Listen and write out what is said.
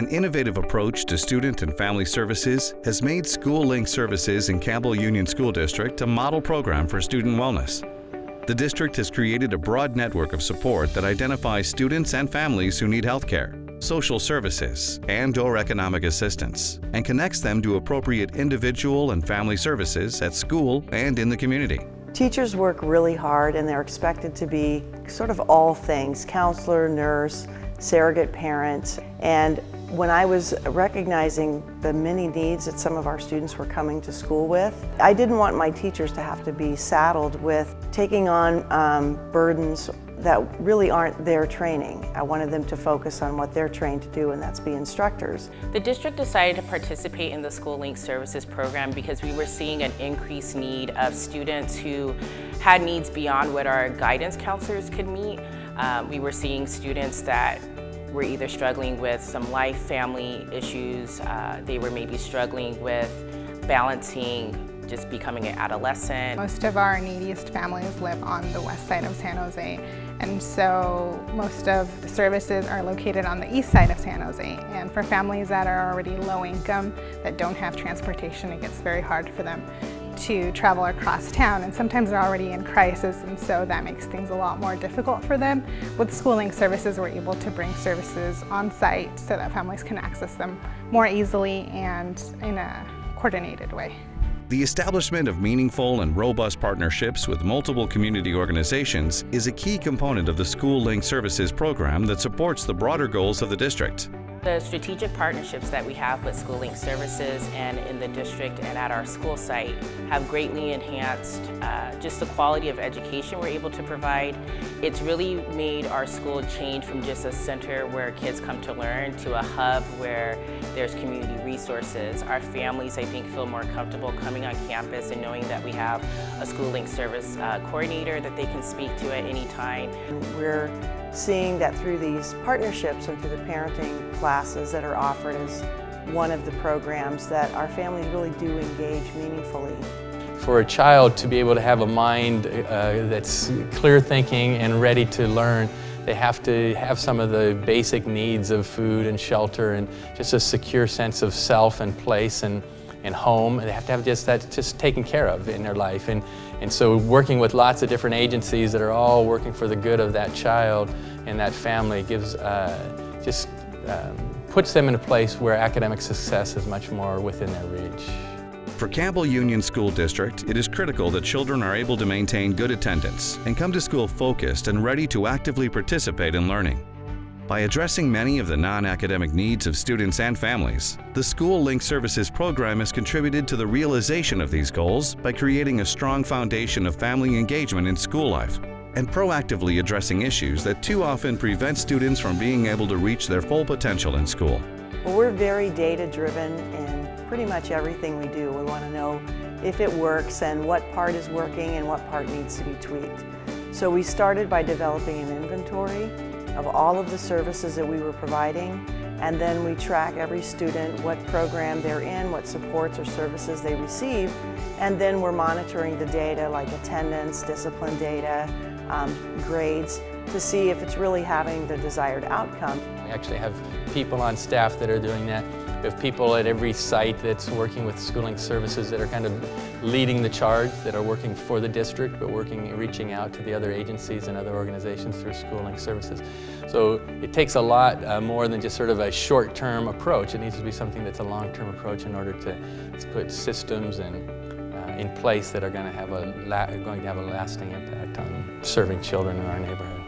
An innovative approach to student and family services has made School Link Services in Campbell Union School District a model program for student wellness. The district has created a broad network of support that identifies students and families who need health care, social services, and/or economic assistance, and connects them to appropriate individual and family services at school and in the community. Teachers work really hard and they're expected to be sort of all things: counselor, nurse, surrogate parent. And when I was recognizing the many needs that some of our students were coming to school with, I didn't want my teachers to have to be saddled with taking on burdens that really aren't their training. I wanted them to focus on what they're trained to do, and that's be instructors. The district decided to participate in the School Link Services program because we were seeing an increased need of students who had needs beyond what our guidance counselors could meet. We were seeing students that were either struggling with some life, family issues. They were maybe struggling with balancing just becoming an adolescent. Most of our neediest families live on the west side of San Jose, and so most of the services are located on the east side of San Jose. And for families that are already low income, that don't have transportation, it gets very hard for them to travel across town, and sometimes they're already in crisis, and so that makes things a lot more difficult for them. With School Link Services, we're able to bring services on site so that families can access them more easily and in a coordinated way. The establishment of meaningful and robust partnerships with multiple community organizations is a key component of the School Link Services program that supports the broader goals of the district. The strategic partnerships that we have with School Link Services and in the district and at our school site have greatly enhanced just the quality of education we're able to provide. It's really made our school change from just a center where kids come to learn to a hub where there's community resources. Our families, I think, feel more comfortable coming on campus and knowing that we have a School Link Service coordinator that they can speak to at any time. We're seeing that through these partnerships and through the parenting classes that are offered as one of the programs that our families really do engage meaningfully. For a child to be able to have a mind that's clear thinking and ready to learn, they have to have some of the basic needs of food and shelter and just a secure sense of self and place and home. And they have to have just that taken care of in their life. And so working with lots of different agencies that are all working for the good of that child and that family gives puts them in a place where academic success is much more within their reach. For Campbell Union School District, it is critical that children are able to maintain good attendance and come to school focused and ready to actively participate in learning. By addressing many of the non-academic needs of students and families, the School Link Services program has contributed to the realization of these goals by creating a strong foundation of family engagement in school life and proactively addressing issues that too often prevent students from being able to reach their full potential in school. Well, we're very data-driven in pretty much everything we do. We want to know if it works and what part is working and what part needs to be tweaked. So we started by developing an inventory of all of the services that we were providing, and then we track every student, what program they're in, what supports or services they receive, and then we're monitoring the data like attendance, discipline data, grades, to see if it's really having the desired outcome. We actually have people on staff that are doing that. We have people at every site that's working with School Link Services that are kind of leading the charge, that are working for the district, but reaching out to the other agencies and other organizations through School Link Services. So it takes a lot more than just sort of a short-term approach. It needs to be something that's a long-term approach in order to put systems in place that are going to have a lasting impact on serving children in our neighborhood.